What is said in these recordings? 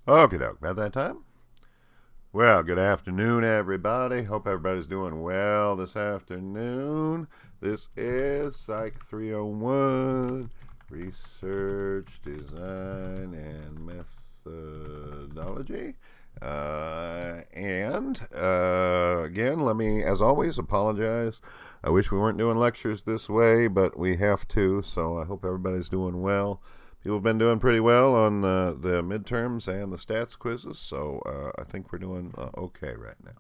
Okie doke, about that time? Well, good afternoon, everybody. Hope everybody's doing well this afternoon. This is Psych 301 Research, Design, and Methodology. Again, let me, as always, apologize. I wish we weren't doing lectures this way, but we have to, so I hope everybody's doing well. People have been doing pretty well on the midterms and the stats quizzes, so I think we're doing okay right now.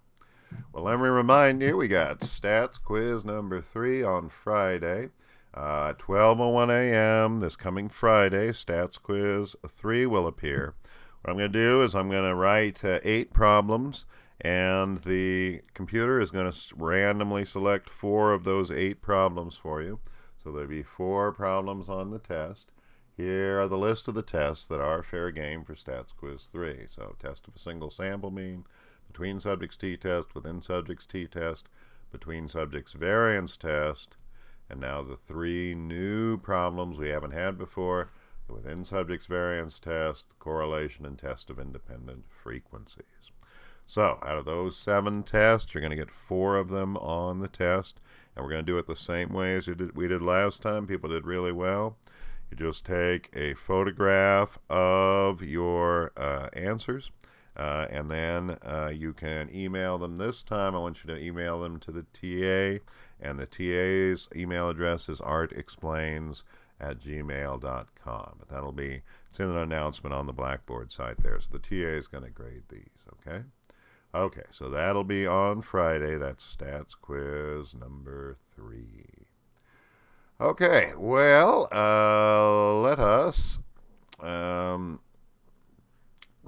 Well, let me remind you, we got stats quiz number 3 on Friday, 12:01 a.m. this coming Friday. Stats quiz 3 will appear. What I'm going to do is I'm going to write 8 problems, and the computer is going to randomly select 4 of those 8 problems for you. So there'll be 4 problems on the test. Here are the list of the tests that are fair game for Stats Quiz 3. So test of a single sample mean, between subjects t-test, within subjects t-test, between subjects variance test, and now the 3 new problems we haven't had before, the within subjects variance test, the correlation, and test of independent frequencies. So out of those 7 tests, you're going to get 4 of them on the test, and we're going to do it the same way as we did last time. People did really well. You just take a photograph of your answers, and then you can email them. This time I want you to email them to the TA, and the TA's email address is artexplains@gmail.com. But that'll be, it's in an announcement on the Blackboard site there, so the TA is going to grade these, okay? Okay, so that'll be on Friday. That's Stats Quiz number 3. Okay, well, let us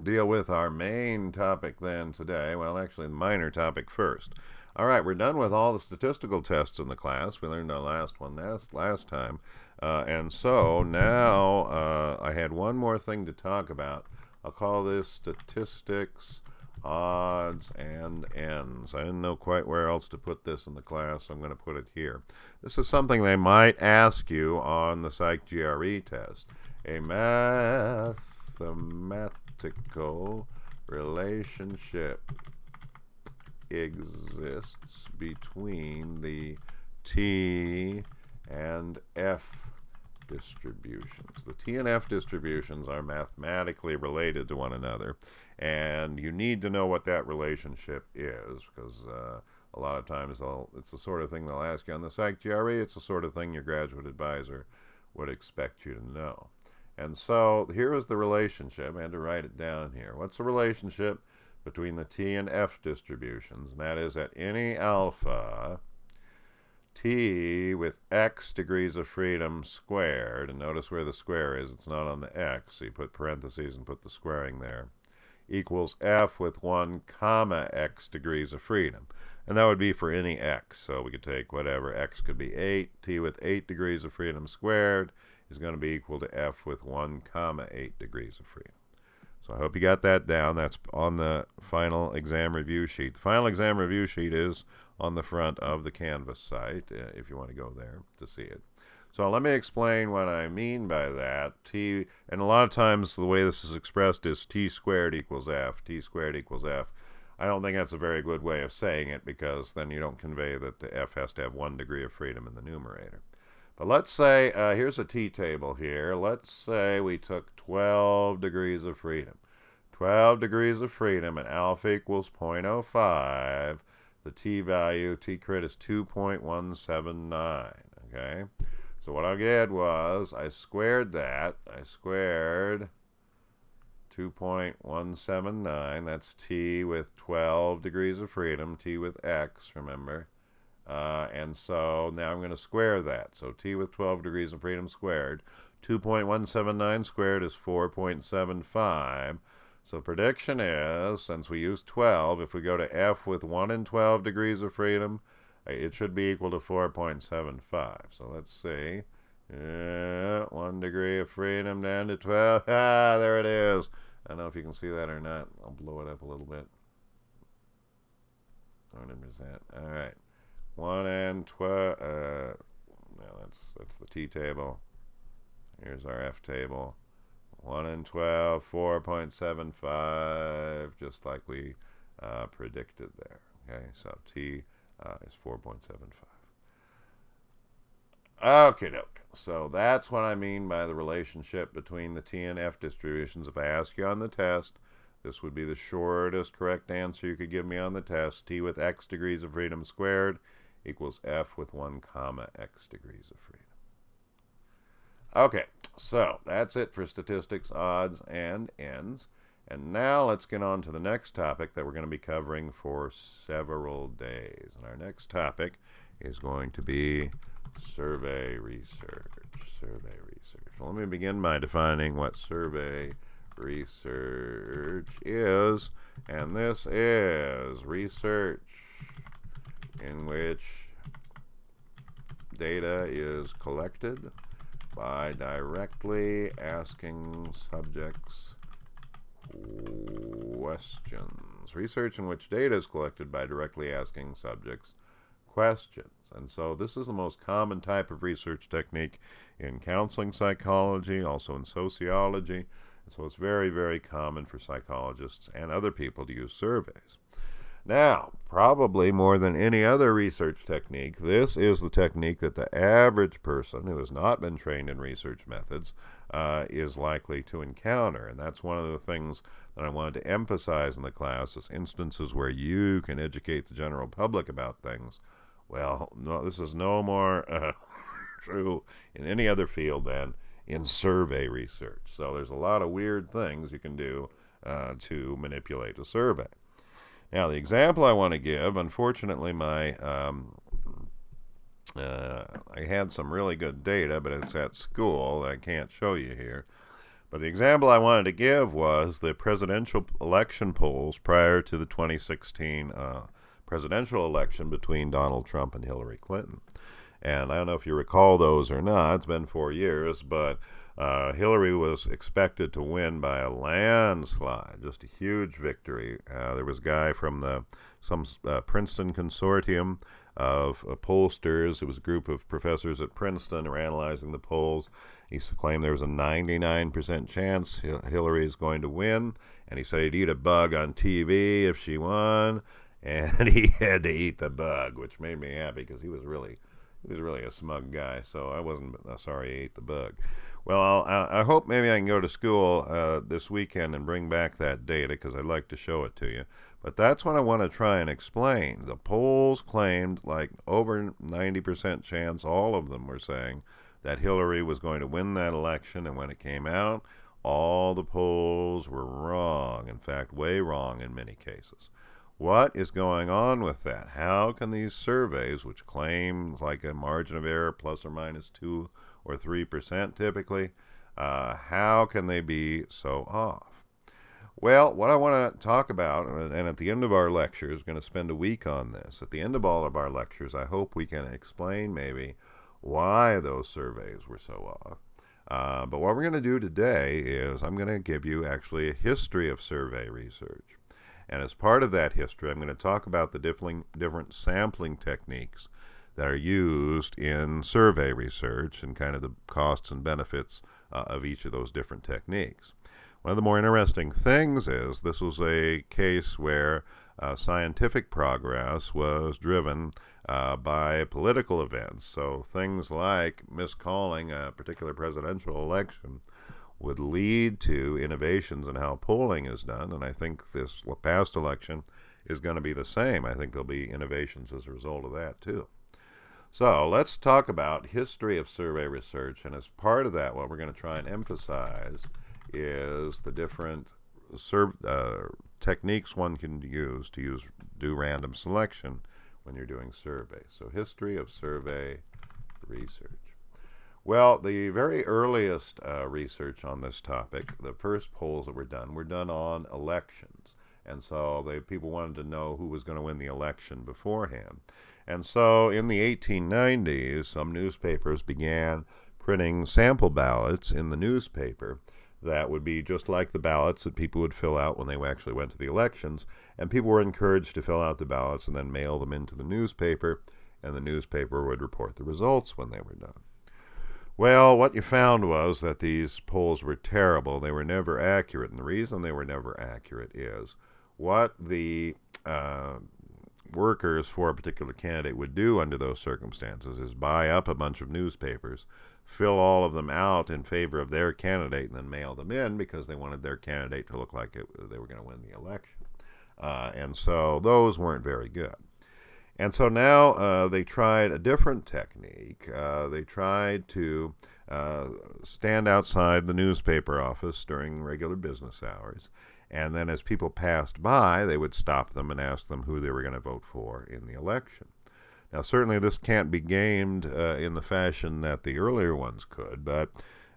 deal with our main topic then today. Well, actually, the minor topic first. All right, we're done with all the statistical tests in the class. We learned our last one last time. And so now I had one more thing to talk about. I'll call this statistics, odds, and ends. I didn't know quite where else to put this in the class, so I'm going to put it here. This is something they might ask you on the Psych GRE test. A mathematical relationship exists between the T and F distributions. The T and F distributions are mathematically related to one another, and you need to know what that relationship is, because a lot of times it's the sort of thing they'll ask you on the Psych GRE. It's the sort of thing your graduate advisor would expect you to know. And so here is the relationship. I had to write it down here. What's the relationship between the T and F distributions? And that is at any alpha, T with x degrees of freedom squared, and notice where the square is, it's not on the x, so you put parentheses and put the squaring there, equals F with 1 comma x degrees of freedom. And that would be for any x, so we could take whatever, x could be 8, T with 8 degrees of freedom squared is going to be equal to F with 1 comma 8 degrees of freedom. So I hope you got that down. That's on the final exam review sheet. The final exam review sheet is on the front of the Canvas site, if you want to go there to see it. So let me explain what I mean by that. T, and a lot of times the way this is expressed is T squared equals F, T squared equals F. I don't think that's a very good way of saying it, because then you don't convey that the F has to have 1 degree of freedom in the numerator. But let's say, here's a t-table here. Let's say we took 12 degrees of freedom. 12 degrees of freedom and alpha equals 0.05. The t-value, t-crit is 2.179, okay? So what I did was I squared that. I squared 2.179. That's t with 12 degrees of freedom, t with x, remember. And so now I'm going to square that. So t with 12 degrees of freedom squared. 2.179 squared is 4.75. So prediction is, since we use 12, if we go to F with 1 and 12 degrees of freedom, it should be equal to 4.75. So let's see. 1 degree of freedom down to 12. Ah, there it is. I don't know if you can see that or not. I'll blow it up a little bit. 100%. All right. 1 and 12. Now that's the t table. Here's our f table. 1 in 12, 4.75, just like we predicted there. Okay, so T is 4.75. Okay, doke. So that's what I mean by the relationship between the T and F distributions. If I ask you on the test, this would be the shortest correct answer you could give me on the test. T with x degrees of freedom squared equals F with 1 comma x degrees of freedom. Okay, so that's it for statistics, odds, and ends. And now let's get on to the next topic that we're going to be covering for several days. And our next topic is going to be survey research. Survey research. Well, let me begin by defining what survey research is. And this is research in which data is collected by directly asking subjects questions. Research in which data is collected by directly asking subjects questions. And so this is the most common type of research technique in counseling psychology, also in sociology. And so it's very, very common for psychologists and other people to use surveys. Now, probably more than any other research technique, this is the technique that the average person who has not been trained in research methods is likely to encounter. And that's one of the things that I wanted to emphasize in the class, is instances where you can educate the general public about things. Well, no, this is no more true in any other field than in survey research. So there's a lot of weird things you can do to manipulate a survey. Now, the example I want to give, unfortunately, I had some really good data, but it's at school that I can't show you here. But the example I wanted to give was the presidential election polls prior to the 2016 presidential election between Donald Trump and Hillary Clinton. And I don't know if you recall those or not. It's been 4 years, but Hillary was expected to win by a landslide, just a huge victory. There was a guy from some Princeton consortium of pollsters. It was a group of professors at Princeton who were analyzing the polls. He claimed there was a 99% chance Hillary is going to win, and he said he'd eat a bug on TV if she won, and he had to eat the bug, which made me happy because he was really a smug guy, so I wasn't sorry he ate the bug. Well, I hope maybe I can go to school this weekend and bring back that data, because I'd like to show it to you. But that's what I want to try and explain. The polls claimed like over 90% chance, all of them were saying, that Hillary was going to win that election, and when it came out, all the polls were wrong. In fact, way wrong in many cases. What is going on with that? How can these surveys, which claim like a margin of error plus or minus 2 or 3% typically, how can they be so off? Well, what I want to talk about, and at the end of our lectures, going to spend a week on this. At the end of all of our lectures, I hope we can explain maybe why those surveys were so off. But what we're going to do today is I'm going to give you actually a history of survey research. And as part of that history, I'm going to talk about the different sampling techniques that are used in survey research and kind of the costs and benefits of each of those different techniques. One of the more interesting things is this was a case where scientific progress was driven by political events. So things like miscalling a particular presidential election would lead to innovations in how polling is done, and I think this past election is going to be the same. I think there'll be innovations as a result of that too. So let's talk about history of survey research, and as part of that, what we're going to try and emphasize is the different techniques one can use to do random selection when you're doing surveys. So history of survey research. Well, the very earliest research on this topic, the first polls that were done on elections. And so people wanted to know who was going to win the election beforehand. And so in the 1890s, some newspapers began printing sample ballots in the newspaper that would be just like the ballots that people would fill out when they actually went to the elections. And people were encouraged to fill out the ballots and then mail them into the newspaper, and the newspaper would report the results when they were done. Well, what you found was that these polls were terrible. They were never accurate. And the reason they were never accurate is what the workers for a particular candidate would do under those circumstances is buy up a bunch of newspapers, fill all of them out in favor of their candidate, and then mail them in because they wanted their candidate to look like they were going to win the election. And so those weren't very good. And so now they tried a different technique. They tried to stand outside the newspaper office during regular business hours. And then as people passed by, they would stop them and ask them who they were going to vote for in the election. Now, certainly this can't be gamed in the fashion that the earlier ones could, but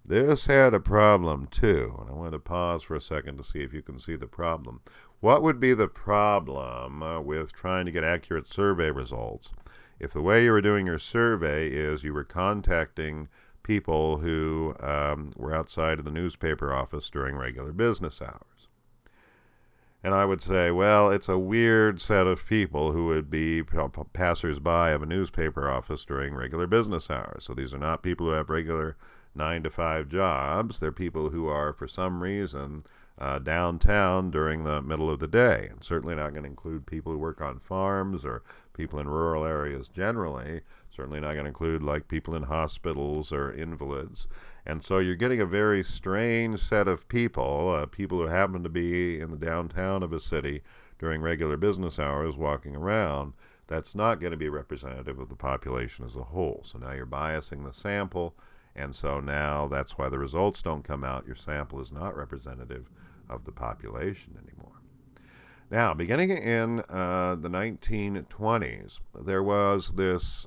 this had a problem too. And I want to pause for a second to see if you can see the problem. What would be the problem with trying to get accurate survey results if the way you were doing your survey is you were contacting people who were outside of the newspaper office during regular business hours? And I would say, well, it's a weird set of people who would be passersby of a newspaper office during regular business hours. So these are not people who have regular 9-to-5 jobs. They're people who are, for some reason, downtown during the middle of the day. And certainly not going to include people who work on farms or people in rural areas generally. Certainly not going to include like people in hospitals or invalids. And so you're getting a very strange set of people, people who happen to be in the downtown of a city during regular business hours walking around. That's not going to be representative of the population as a whole. So now you're biasing the sample, and so now that's why the results don't come out. Your sample is not representative of the population anymore. Now, beginning in the 1920s, there was this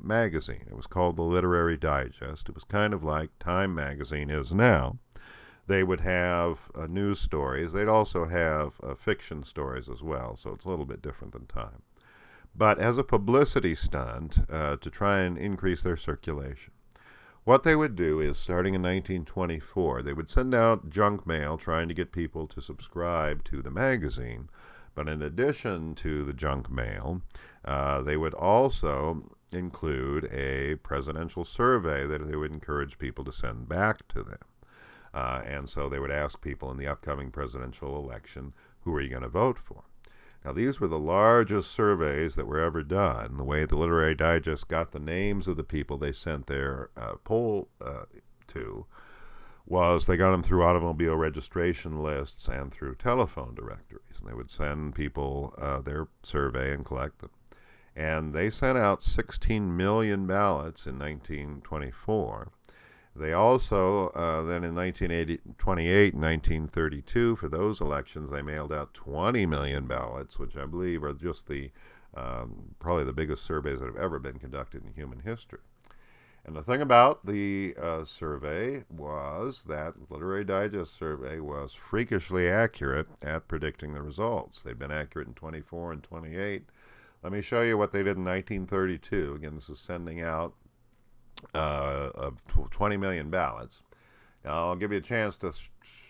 magazine. It was called the Literary Digest. It was kind of like Time magazine is now. They would have news stories. They'd also have fiction stories as well, so it's a little bit different than Time. But as a publicity stunt to try and increase their circulation, what they would do is, starting in 1924, they would send out junk mail trying to get people to subscribe to the magazine. But in addition to the junk mail, they would also include a presidential survey that they would encourage people to send back to them. And so they would ask people in the upcoming presidential election, who are you going to vote for? Now, these were the largest surveys that were ever done. The way the Literary Digest got the names of the people they sent their poll to was they got them through automobile registration lists and through telephone directories. And they would send people their survey and collect them. And they sent out 16 million ballots in 1924. They also, then in 1928 and 1932, for those elections, they mailed out 20 million ballots, which I believe are just the probably the biggest surveys that have ever been conducted in human history. And the thing about the survey was that the Literary Digest survey was freakishly accurate at predicting the results. They'd been accurate in 24 and 28. Let me show you what they did in 1932. Again, this is sending out of 20 million ballots. Now, I'll give you a chance to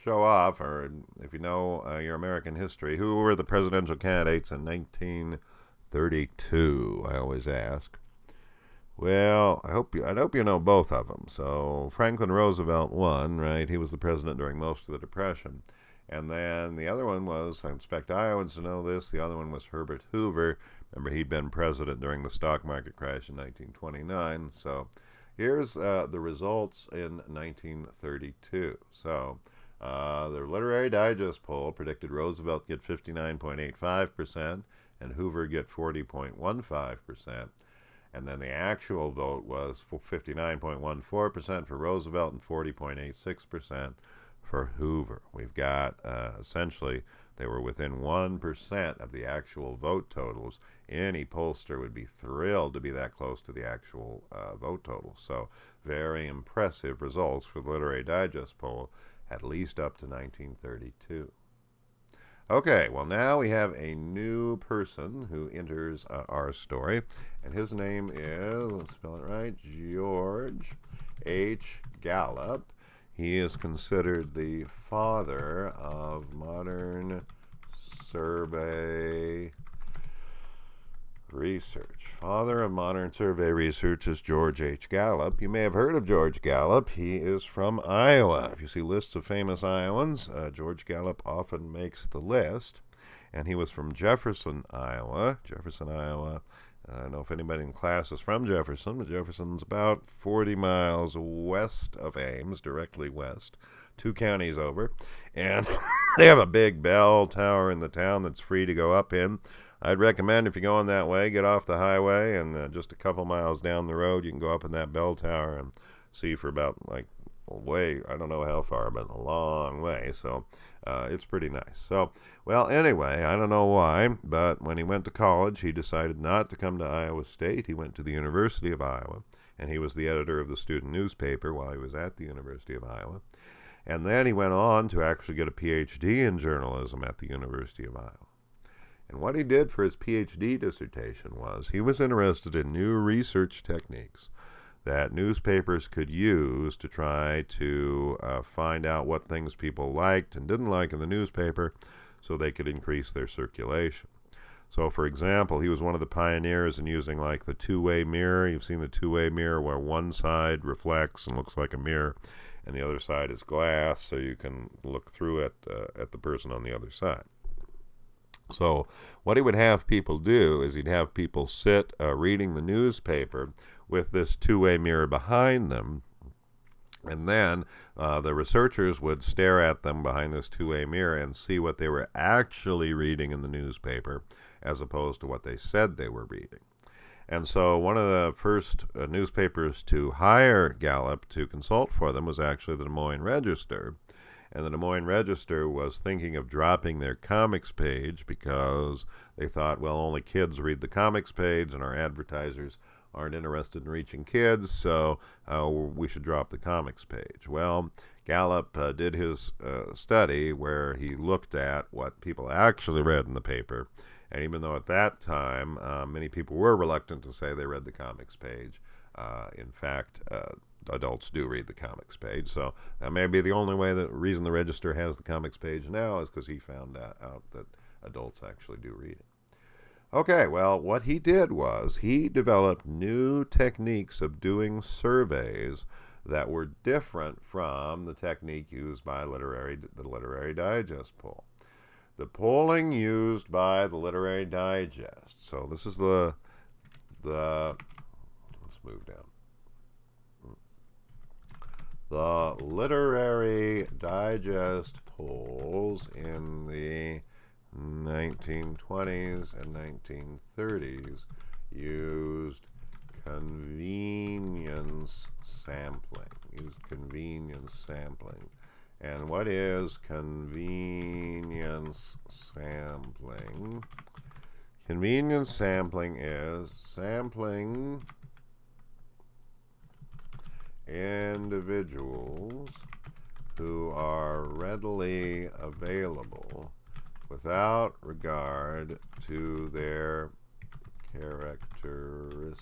show off, or if you know your American history, who were the presidential candidates in 1932, I always ask. Well, I hope you know both of them. So Franklin Roosevelt won, right? He was the president during most of the Depression. And then the other one was, I expect Iowans to know this, the other one was Herbert Hoover. Remember, he'd been president during the stock market crash in 1929. So here's the results in 1932. So the Literary Digest poll predicted Roosevelt get 59.85% and Hoover get 40.15%. And then the actual vote was 59.14% for Roosevelt and 40.86% for Hoover. We've got essentially they were within 1% of the actual vote totals. Any pollster would be thrilled to be that close to the actual vote totals. So very impressive results for the Literary Digest poll, at least up to 1932. Okay, well, now we have a new person who enters our story, and his name is, let's spell it right, George H. Gallup. He is considered the father of modern survey research. Father of modern survey research is George H. Gallup. You may have heard of George Gallup. He is from Iowa. If you see lists of famous Iowans, George Gallup often makes the list. And he was from Jefferson, Iowa. I don't know if anybody in class is from Jefferson, but Jefferson's about 40 miles west of Ames, directly west, 2 counties over. And they have a big bell tower in the town that's free to go up in. I'd recommend if you're going that way, get off the highway, and just a couple miles down the road, you can go up in that bell tower and see for about, like, way, I don't know how far, but a long way. So it's pretty nice. So, well, anyway, I don't know why, but when he went to college, he decided not to come to Iowa State. He went to the University of Iowa, and he was the editor of the student newspaper while he was at the University of Iowa. And then he went on to actually get a PhD in journalism at the University of Iowa. And what he did for his PhD dissertation was he was interested in new research techniques that newspapers could use to try to find out what things people liked and didn't like in the newspaper so they could increase their circulation. So, for example, he was one of the pioneers in using, like, the two-way mirror. You've seen the two-way mirror where one side reflects and looks like a mirror and the other side is glass, so you can look through at the person on the other side. So what he would have people do is he'd have people sit reading the newspaper with this two-way mirror behind them, and then the researchers would stare at them behind this two-way mirror and see what they were actually reading in the newspaper as opposed to what they said they were reading. And so one of the first newspapers to hire Gallup to consult for them was actually the Des Moines Register. And the Des Moines Register was thinking of dropping their comics page because they thought, well, only kids read the comics page and our advertisers aren't interested in reaching kids, so we should drop the comics page. Well, Gallup did his study where he looked at what people actually read in the paper. And even though at that time many people were reluctant to say they read the comics page, in fact, adults do read the comics page. So that may be the only reason the Register has the comics page now is because he found out that adults actually do read it. Okay, well, what he did was he developed new techniques of doing surveys that were different from the technique used by the Literary Digest poll. The polling used by the Literary Digest. So this is let's move down. The Literary Digest polls in the 1920s and 1930s used convenience sampling. And what is convenience sampling? Convenience sampling is sampling individuals who are readily available without regard to their characteristics.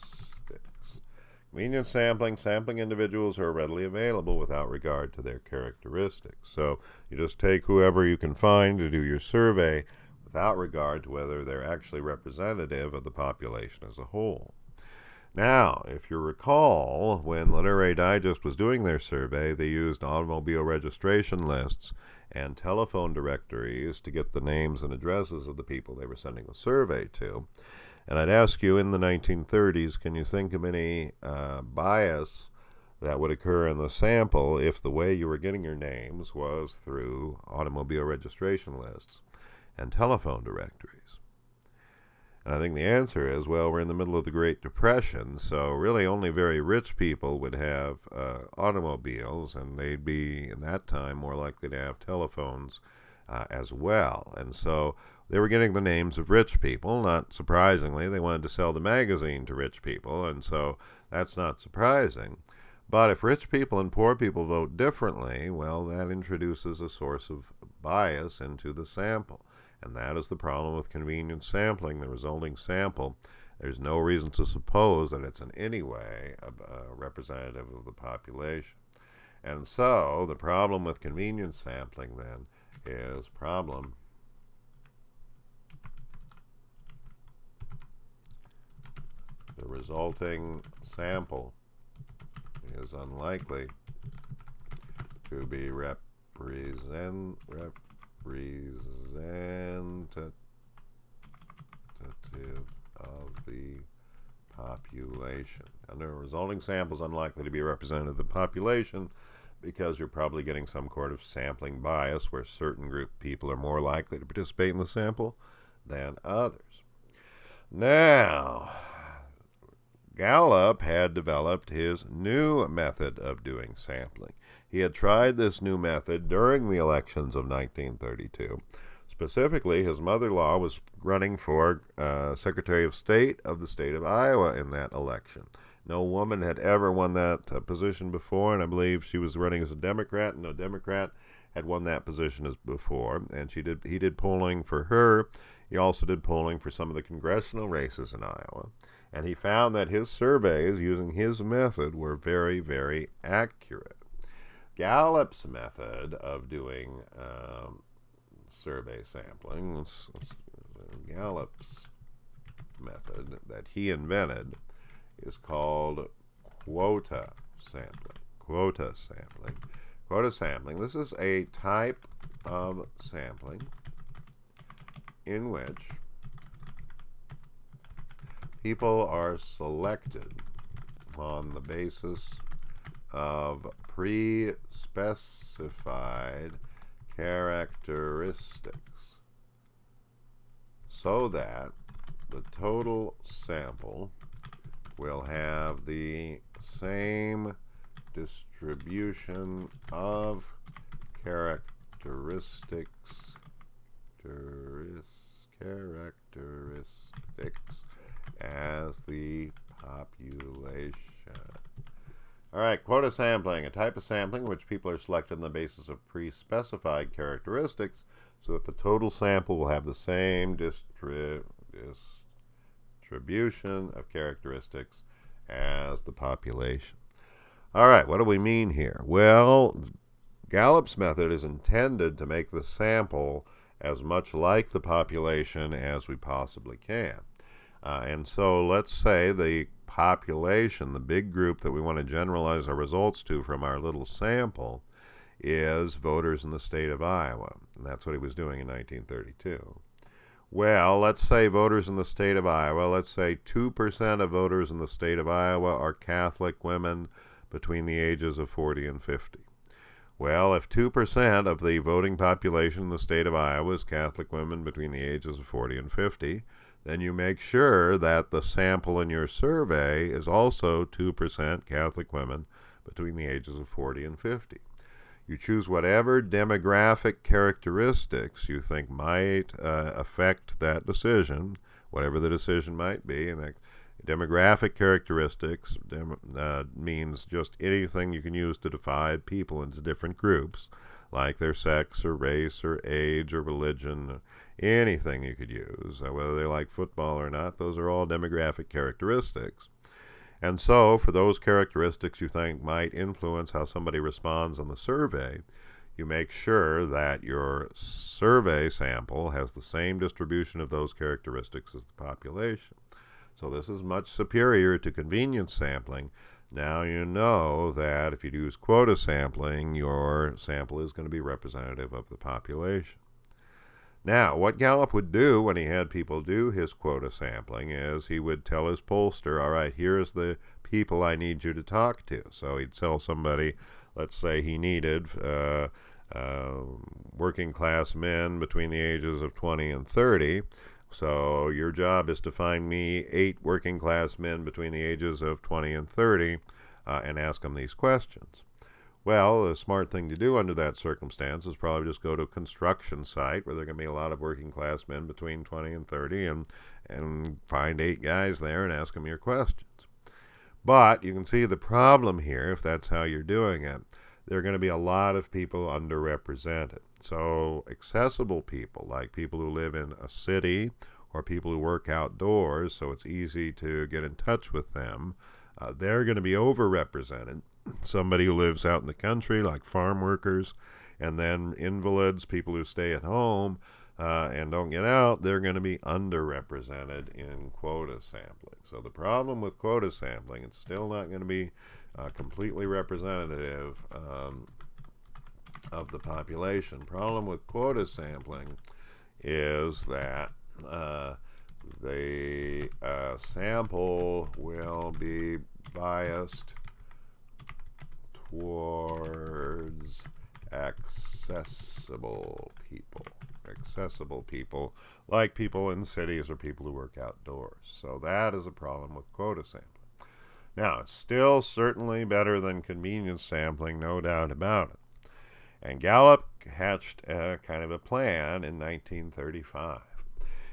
Convenience sampling individuals who are readily available without regard to their characteristics. So you just take whoever you can find to do your survey without regard to whether they're actually representative of the population as a whole. Now, if you recall, when Literary Digest was doing their survey, they used automobile registration lists and telephone directories to get the names and addresses of the people they were sending the survey to. And I'd ask you, in the 1930s, can you think of any bias that would occur in the sample if the way you were getting your names was through automobile registration lists and telephone directories? And I think the answer is, well, we're in the middle of the Great Depression, so really only very rich people would have automobiles, and they'd be, in that time, more likely to have telephones as well. And so they were getting the names of rich people. Not surprisingly, they wanted to sell the magazine to rich people, and so that's not surprising. But if rich people and poor people vote differently, well, that introduces a source of bias into the sample. And that is the problem with convenience sampling, the resulting sample. There's no reason to suppose that it's in any way representative of the population. And so the problem with convenience sampling then is problem resulting sample is unlikely to be representative of the population. And the resulting sample is unlikely to be representative of the population because you're probably getting some sort of sampling bias where certain group of people are more likely to participate in the sample than others. Now, Gallup had developed his new method of doing sampling. He had tried this new method during the elections of 1932. Specifically, his mother-in-law was running for Secretary of State of the state of Iowa in that election. No woman had ever won that position before, and I believe she was running as a Democrat, and no Democrat had won that position as before. And he did polling for her. He also did polling for some of the congressional races in Iowa. And he found that his surveys using his method were very, very accurate. Gallup's method of doing survey sampling, Gallup's method that he invented is called quota sampling. Quota sampling. Quota sampling. This is a type of sampling in which people are selected on the basis of pre-specified characteristics so that the total sample will have the same distribution of characteristics as the population. All right, quota sampling, a type of sampling in which people are selected on the basis of pre-specified characteristics so that the total sample will have the same distribution of characteristics as the population. All right, what do we mean here? Well, Gallup's method is intended to make the sample as much like the population as we possibly can. And so let's say the population, the big group that we want to generalize our results to from our little sample, is voters in the state of Iowa. And that's what he was doing in 1932. Well, let's say voters in the state of Iowa, let's say 2% of voters in the state of Iowa are Catholic women between the ages of 40 and 50. Well, if 2% of the voting population in the state of Iowa is Catholic women between the ages of 40 and 50, then you make sure that the sample in your survey is also 2% Catholic women between the ages of 40 and 50. You choose whatever demographic characteristics you think might affect that decision, whatever the decision might be, and that demographic characteristics means just anything you can use to divide people into different groups, like their sex or race or age or religion, anything you could use, whether they like football or not. Those are all demographic characteristics. And so, for those characteristics you think might influence how somebody responds on the survey, you make sure that your survey sample has the same distribution of those characteristics as the population. So this is much superior to convenience sampling. Now you know that if you use quota sampling, your sample is going to be representative of the population. Now, what Gallup would do when he had people do his quota sampling is he would tell his pollster, all right, here's the people I need you to talk to. So he'd tell somebody, let's say he needed working class men between the ages of 20 and 30. So your job is to find me 8 working class men between the ages of 20 and 30 and ask them these questions. Well, the smart thing to do under that circumstance is probably just go to a construction site where there are going to be a lot of working class men between 20 and 30 and find 8 guys there and ask them your questions. But you can see the problem here, if that's how you're doing it, there are going to be a lot of people underrepresented. So accessible people, like people who live in a city or people who work outdoors, so it's easy to get in touch with them, they're going to be overrepresented. Somebody who lives out in the country, like farm workers, and then invalids, people who stay at home, and don't get out, they're going to be underrepresented in quota sampling. So the problem with quota sampling, it's still not going to be completely representative of the population. Problem with quota sampling is that the sample will be biased towards accessible people. Accessible people, like people in cities or people who work outdoors. So that is a problem with quota sampling. Now, it's still certainly better than convenience sampling, no doubt about it. And Gallup hatched kind of a plan in 1935.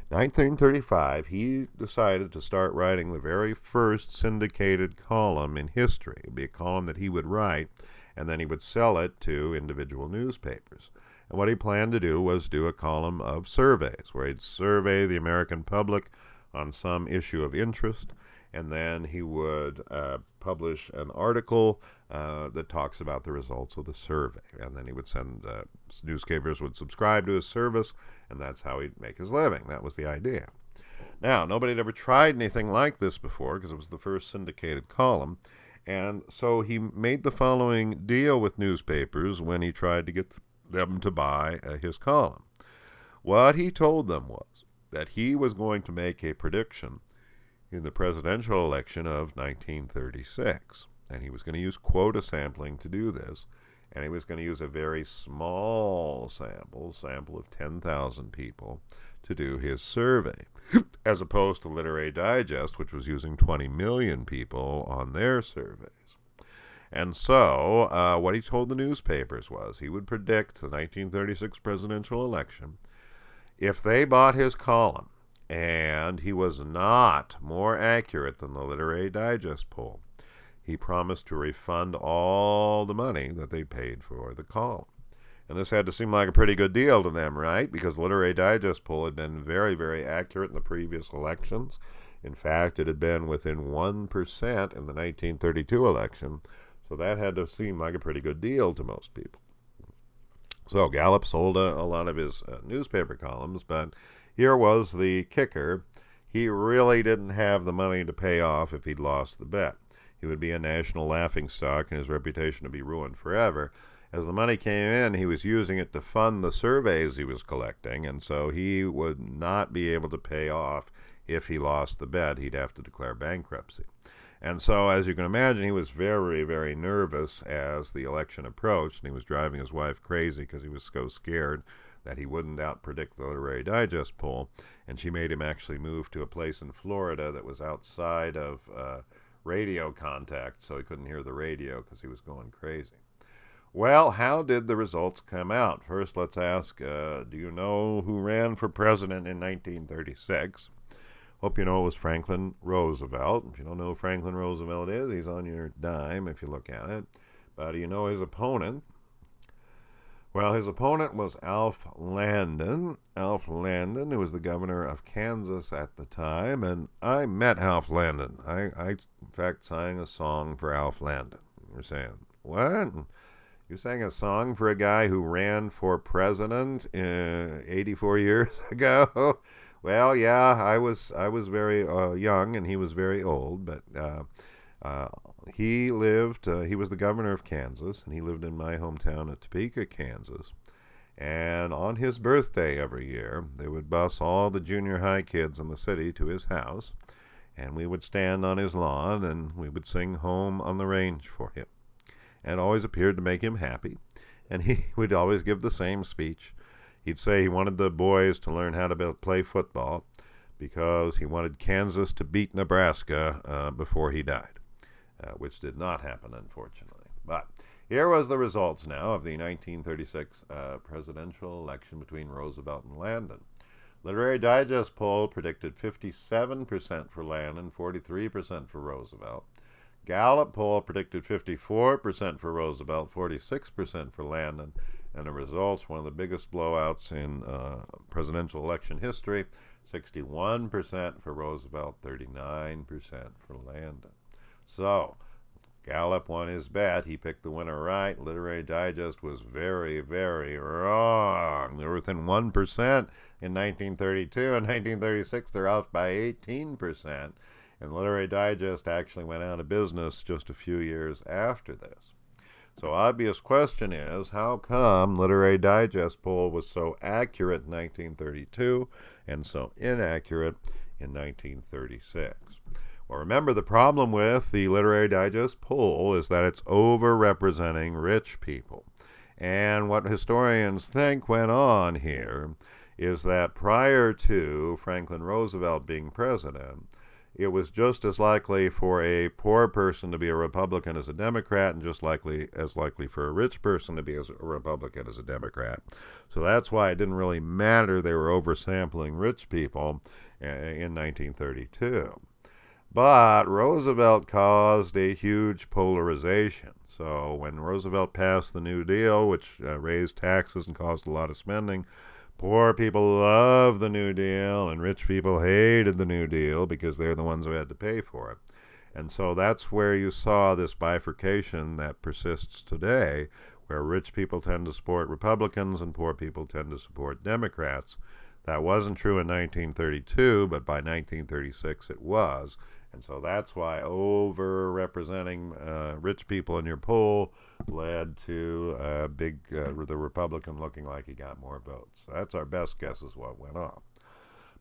1935, he decided to start writing the very first syndicated column in history. It would be a column that he would write, and then he would sell it to individual newspapers. And what he planned to do was do a column of surveys, where he'd survey the American public on some issue of interest, and then he would publish an article that talks about the results of the survey. And then he would send, newspapers would subscribe to his service, and that's how he'd make his living. That was the idea. Now, nobody had ever tried anything like this before, because it was the first syndicated column. And so he made the following deal with newspapers when he tried to get them to buy his column. What he told them was that he was going to make a prediction in the presidential election of 1936. And he was going to use quota sampling to do this. And he was going to use a very small sample of 10,000 people, to do his survey, as opposed to Literary Digest, which was using 20 million people on their surveys. And so what he told the newspapers was he would predict the 1936 presidential election if they bought his column, and he was not more accurate than the Literary Digest poll. He promised to refund all the money that they paid for the column. And this had to seem like a pretty good deal to them, right? Because the Literary Digest poll had been very, very accurate in the previous elections. In fact, it had been within 1% in the 1932 election. So that had to seem like a pretty good deal to most people. So Gallup sold a lot of his newspaper columns, but here was the kicker. He really didn't have the money to pay off if he'd lost the bet. He would be a national laughingstock and his reputation would be ruined forever. As the money came in, he was using it to fund the surveys he was collecting, and so he would not be able to pay off if he lost the bet. He'd have to declare bankruptcy. And so, as you can imagine, he was very, very nervous as the election approached, and he was driving his wife crazy because he was so scared that he wouldn't outpredict the Literary Digest poll, and she made him actually move to a place in Florida that was outside of radio contact, so he couldn't hear the radio because he was going crazy. Well, how did the results come out? First, let's ask, do you know who ran for president in 1936? Hope you know it was Franklin Roosevelt. If you don't know who Franklin Roosevelt is, he's on your dime if you look at it. But do you know his opponent? Well, his opponent was Alf Landon. Alf Landon, who was the governor of Kansas at the time, and I met Alf Landon. I in fact, sang a song for Alf Landon. You're saying, what? You sang a song for a guy who ran for president 84 years ago? Well, yeah, I was very young and he was very old, but he was the governor of Kansas, and he lived in my hometown of Topeka, Kansas. And on his birthday every year, they would bus all the junior high kids in the city to his house, and we would stand on his lawn and we would sing Home on the Range for him. And it always appeared to make him happy, and he would always give the same speech. He'd say he wanted the boys to learn how to play football because he wanted Kansas to beat Nebraska before he died, which did not happen, unfortunately. But here was the results now of the 1936 presidential election between Roosevelt and Landon. Literary Digest poll predicted 57% for Landon, 43% for Roosevelt. Gallup poll predicted 54% for Roosevelt, 46% for Landon, and the results, one of the biggest blowouts in presidential election history, 61% for Roosevelt, 39% for Landon. So, Gallup won his bet. He picked the winner right. Literary Digest was very, very wrong. They were within 1% in 1932. In 1936, they're off by 18%. And Literary Digest actually went out of business just a few years after this. So obvious question is, how come Literary Digest poll was so accurate in 1932 and so inaccurate in 1936? Well, remember, the problem with the Literary Digest poll is that it's over-representing rich people. And what historians think went on here is that prior to Franklin Roosevelt being president, it was just as likely for a poor person to be a Republican as a Democrat, and just as likely for a rich person to be a Republican as a Democrat. So that's why it didn't really matter they were oversampling rich people in 1932. But Roosevelt caused a huge polarization. So when Roosevelt passed the New Deal, which raised taxes and caused a lot of spending, poor people loved the New Deal and rich people hated the New Deal because they're the ones who had to pay for it. And so that's where you saw this bifurcation that persists today, where rich people tend to support Republicans and poor people tend to support Democrats. That wasn't true in 1932, but by 1936 it was. And so that's why over-representing rich people in your poll led to the Republican looking like he got more votes. So that's our best guess is what went on.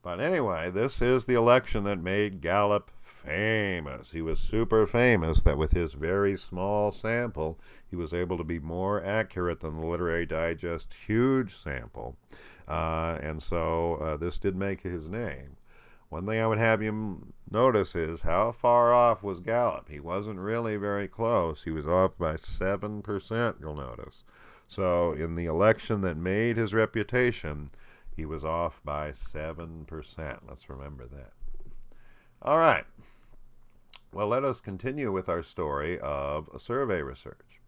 But anyway, this is the election that made Gallup famous. He was super famous that with his very small sample, he was able to be more accurate than the Literary Digest huge sample. And so this did make his name. One thing I would have you notice is how far off was Gallup. He wasn't really very close. He was off by 7%, you'll notice. So in the election that made his reputation, he was off by 7%. Let's remember that. All right. Well, let us continue with our story of survey research.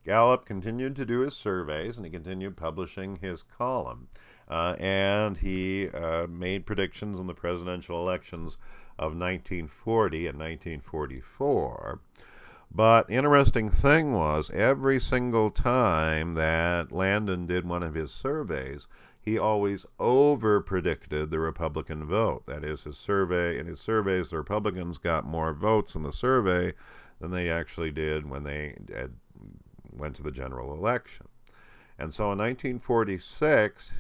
Gallup continued to do his surveys, and he continued publishing his column. And he made predictions in the presidential elections of 1940 and 1944. But interesting thing was, every single time that Landon did one of his surveys, he always over-predicted the Republican vote. That is, in his surveys, the Republicans got more votes in the survey than they actually did when they went to the general election. And so in 1946,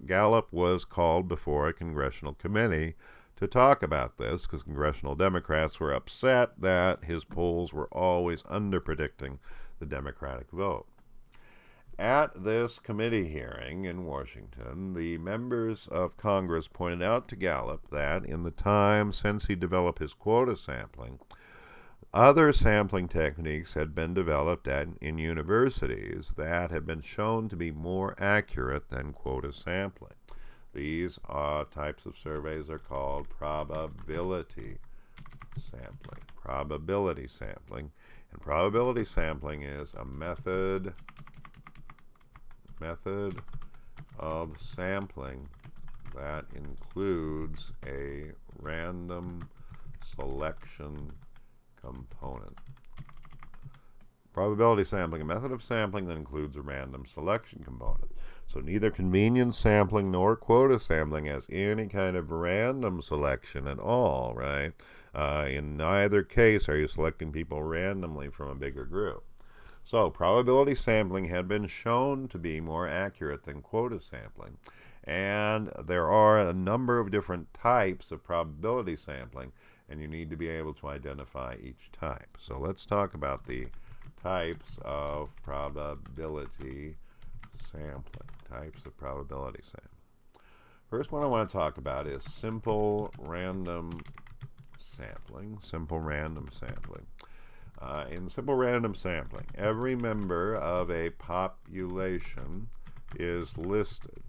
Gallup was called before a congressional committee to talk about this because congressional Democrats were upset that his polls were always under-predicting the Democratic vote. At this committee hearing in Washington, the members of Congress pointed out to Gallup that in the time since he developed his quota sampling, other sampling techniques had been developed in universities that had been shown to be more accurate than quota sampling. These types of surveys are called probability sampling. Probability sampling. And probability sampling is a method of sampling that includes a random selection component. Probability sampling, a method of sampling that includes a random selection component. So neither convenience sampling nor quota sampling has any kind of random selection at all, right? In neither case are you selecting people randomly from a bigger group. So probability sampling had been shown to be more accurate than quota sampling. And there are a number of different types of probability sampling, and you need to be able to identify each type. So let's talk about the types of probability sampling. Types of probability sampling. First one I want to talk about is simple random sampling. Simple random sampling. In simple random sampling, every member of a population is listed,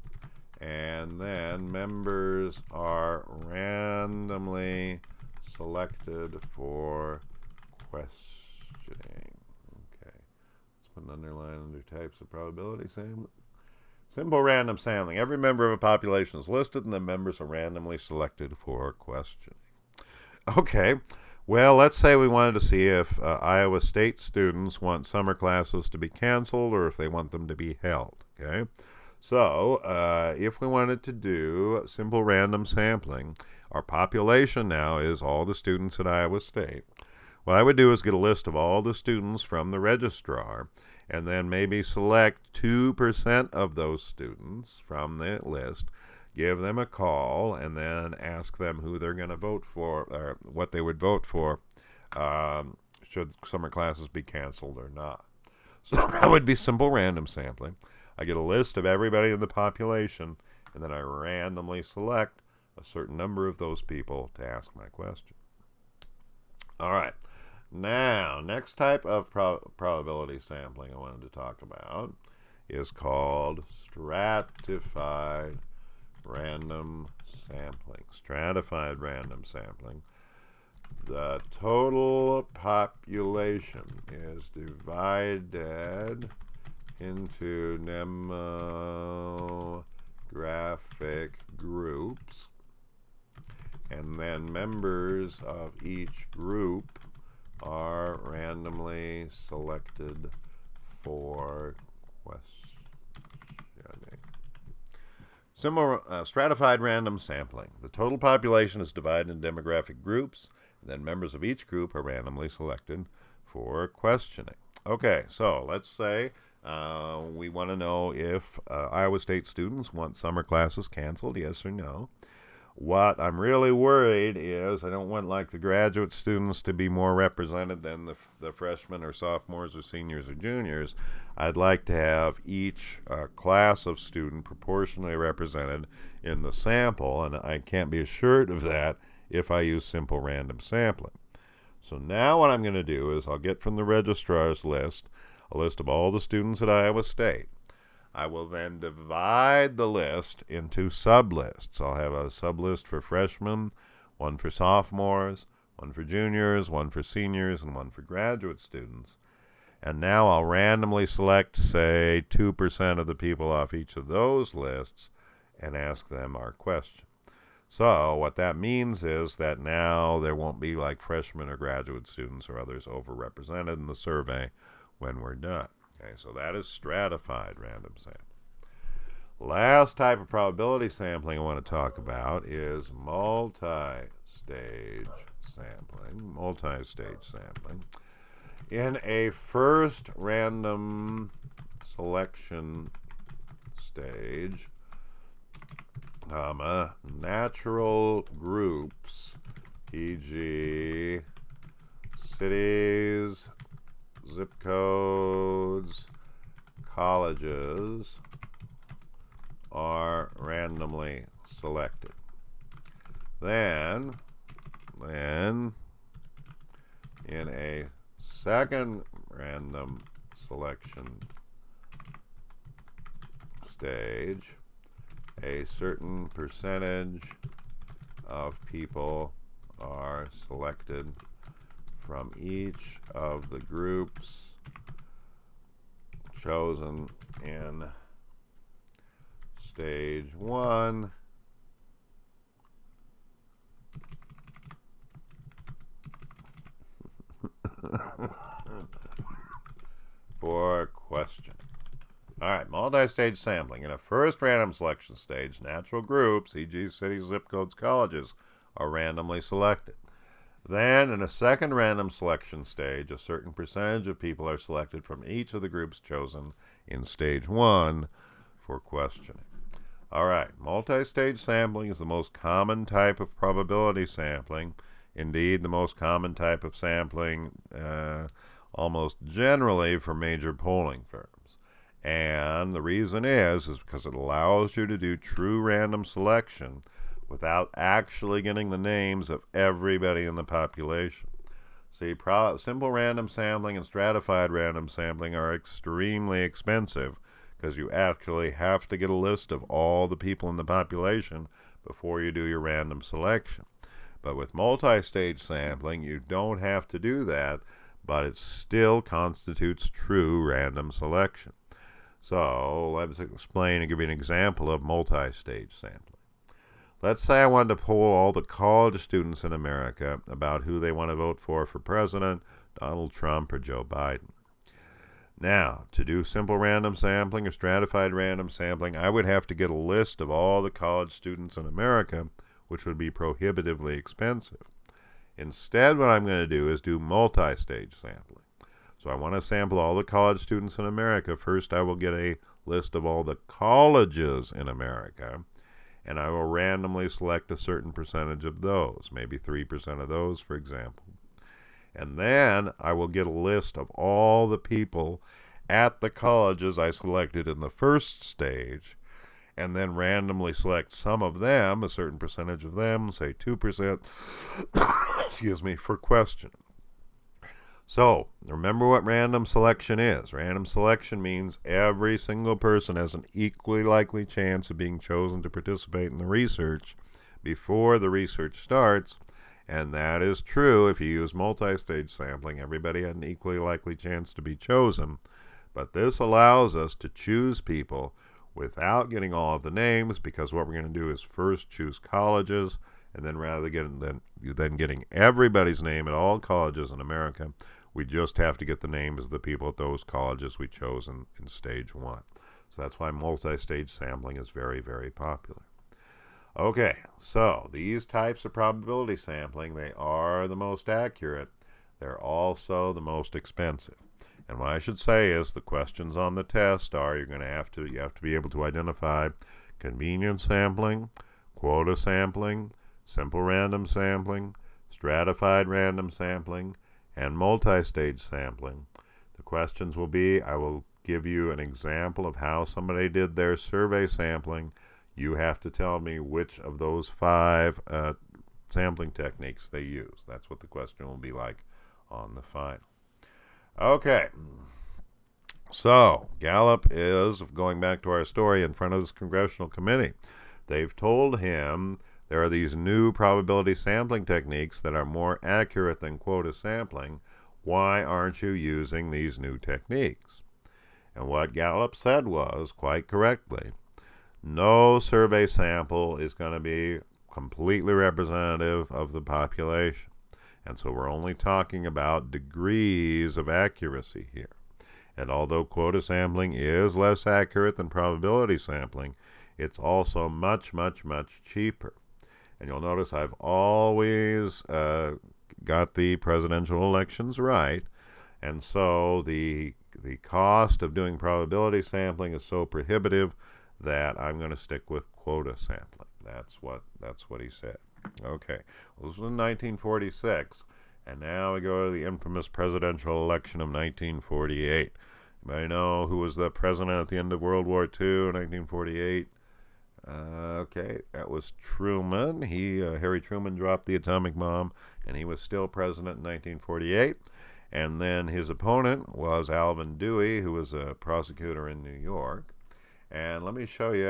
and then members are randomly selected for questioning. Okay, let's put an underline under types of probability sampling. Simple random sampling. Every member of a population is listed, and the members are randomly selected for questioning. Okay, Well, let's say we wanted to see if Iowa State students want summer classes to be canceled or if they want them to be held. Okay, so if we wanted to do simple random sampling, our population now is all the students at Iowa State. What I would do is get a list of all the students from the registrar and then maybe select 2% of those students from the list, give them a call, and then ask them who they're going to vote for, or what they would vote for, should summer classes be canceled or not. So that would be simple random sampling. I get a list of everybody in the population, and then I randomly select a certain number of those people to ask my question. All right. Now, next type of probability sampling I wanted to talk about is called stratified random sampling. Stratified random sampling. The total population is divided into demographic groups, and then members of each group are randomly selected for questioning. Similar stratified random sampling. The total population is divided into demographic groups, and then members of each group are randomly selected for questioning. Okay, so let's say we want to know if Iowa State students want summer classes canceled, yes or no. What I'm really worried is I don't want like the graduate students to be more represented than the freshmen or sophomores or seniors or juniors. I'd like to have each class of student proportionally represented in the sample, and I can't be assured of that if I use simple random sampling. So now what I'm going to do is I'll get from the registrar's list a list of all the students at Iowa State. I will then divide the list into sublists. I'll have a sublist for freshmen, one for sophomores, one for juniors, one for seniors, and one for graduate students. And now I'll randomly select, say, 2% of the people off each of those lists and ask them our question. So what that means is that now there won't be like freshmen or graduate students or others overrepresented in the survey when we're done. Okay, so that is stratified random sampling. Last type of probability sampling I want to talk about is multi-stage sampling. Multi-stage sampling. In a first random selection stage, natural groups, e.g. cities, zip codes, colleges, are randomly selected. Then in a second random selection stage, a certain percentage of people are selected from each of the groups chosen in stage 1 for questioning. All right, multi-stage sampling. In a first random selection stage, natural groups, e.g. cities, zip codes, colleges, are randomly selected. Then, in a second random selection stage, a certain percentage of people are selected from each of the groups chosen in stage 1 for questioning. All right, multi-stage sampling is the most common type of probability sampling. Indeed, the most common type of sampling almost generally for major polling firms. And the reason is because it allows you to do true random selection without actually getting the names of everybody in the population. See, simple random sampling and stratified random sampling are extremely expensive because you actually have to get a list of all the people in the population before you do your random selection. But with multi-stage sampling, you don't have to do that, but it still constitutes true random selection. So let's explain and give you an example of multi-stage sampling. Let's say I wanted to poll all the college students in America about who they want to vote for president, Donald Trump or Joe Biden. Now, to do simple random sampling or stratified random sampling, I would have to get a list of all the college students in America, which would be prohibitively expensive. Instead, what I'm going to do is do multi-stage sampling. So I want to sample all the college students in America. First, I will get a list of all the colleges in America, and I will randomly select a certain percentage of those, maybe 3% of those, for example. And then I will get a list of all the people at the colleges I selected in the first stage, and then randomly select some of them, a certain percentage of them, say 2%, excuse me, for questioning. So, remember what random selection is. Random selection means every single person has an equally likely chance of being chosen to participate in the research before the research starts, and that is true if you use multi-stage sampling. Everybody had an equally likely chance to be chosen, but this allows us to choose people without getting all of the names, because what we're going to do is first choose colleges, and then rather than getting everybody's name at all colleges in America, we just have to get the names of the people at those colleges we chose in stage one. So that's why multi-stage sampling is very, very popular. Okay, so these types of probability sampling, they are the most accurate. They're also the most expensive. And what I should say is the questions on the test are you have to be able to identify convenience sampling, quota sampling, simple random sampling, stratified random sampling, and multi-stage sampling. The questions will be, I will give you an example of how somebody did their survey sampling. You have to tell me which of those 5 sampling techniques they use. That's what the question will be like on the final. Okay, so Gallup is, going back to our story, in front of this congressional committee. They've told him there are these new probability sampling techniques that are more accurate than quota sampling. Why aren't you using these new techniques? And what Gallup said was, quite correctly, no survey sample is going to be completely representative of the population. And so we're only talking about degrees of accuracy here. And although quota sampling is less accurate than probability sampling, it's also much, much, much cheaper. And you'll notice I've always got the presidential elections right. And so the cost of doing probability sampling is so prohibitive that I'm going to stick with quota sampling. That's what he said. Okay, well, this was in 1946, and now we go to the infamous presidential election of 1948. Anybody know who was the president at the end of World War II in 1948? Okay, that was Truman. Harry Truman dropped the atomic bomb, and he was still president in 1948. And then his opponent was Alvin Dewey, who was a prosecutor in New York. And let me show you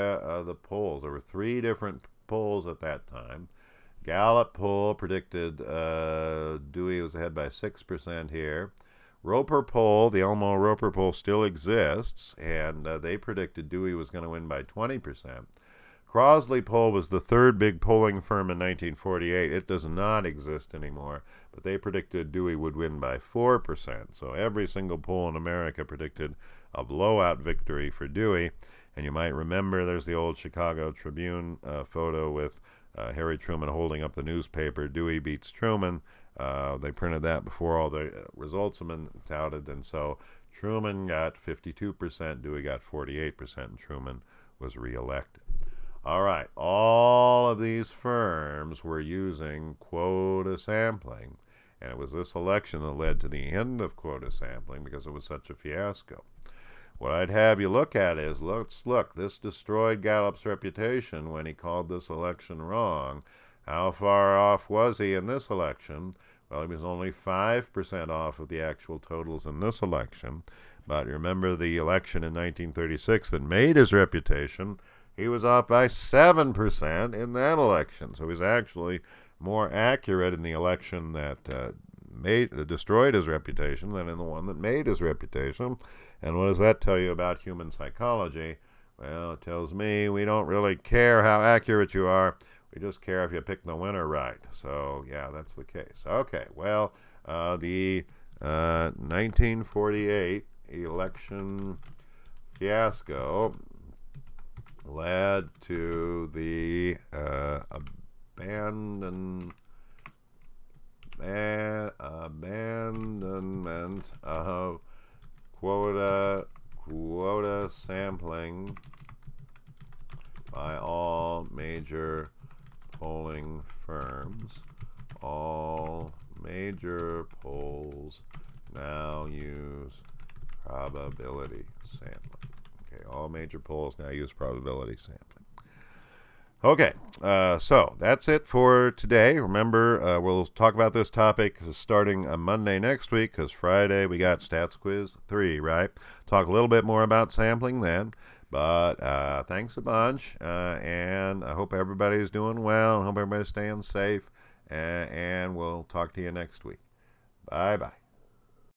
the polls. There were 3 different polls at that time. Gallup poll predicted Dewey was ahead by 6% here. Roper poll, the Elmo Roper poll, still exists, and they predicted Dewey was going to win by 20%. Crosley poll was the 3rd big polling firm in 1948. It does not exist anymore, but they predicted Dewey would win by 4%. So every single poll in America predicted a blowout victory for Dewey. And you might remember there's the old Chicago Tribune photo with Harry Truman holding up the newspaper, Dewey beats Truman. They printed that before all the results have been touted, and so Truman got 52%, Dewey got 48%, and Truman was reelected. All right, all of these firms were using quota sampling, and it was this election that led to the end of quota sampling because it was such a fiasco. What I'd have you look at is, look, this destroyed Gallup's reputation when he called this election wrong. How far off was he in this election? Well, he was only 5% off of the actual totals in this election. But remember the election in 1936 that made his reputation, he was off by 7% in that election. So he was actually more accurate in the election that destroyed his reputation than in the one that made his reputation. And what does that tell you about human psychology? Well, it tells me we don't really care how accurate you are. We just care if you pick the winner right. So, yeah, that's the case. Okay, well, the 1948 election fiasco led to the abandonment of quota sampling by all major polling firms. All major polls now use probability sampling. Okay, all major polls now use probability sampling. Okay, so that's it for today. Remember, we'll talk about this topic starting on Monday next week, because Friday we got Stats Quiz 3, right? Talk a little bit more about sampling then. But thanks a bunch, and I hope everybody's doing well. I hope everybody's staying safe, and we'll talk to you next week. Bye-bye.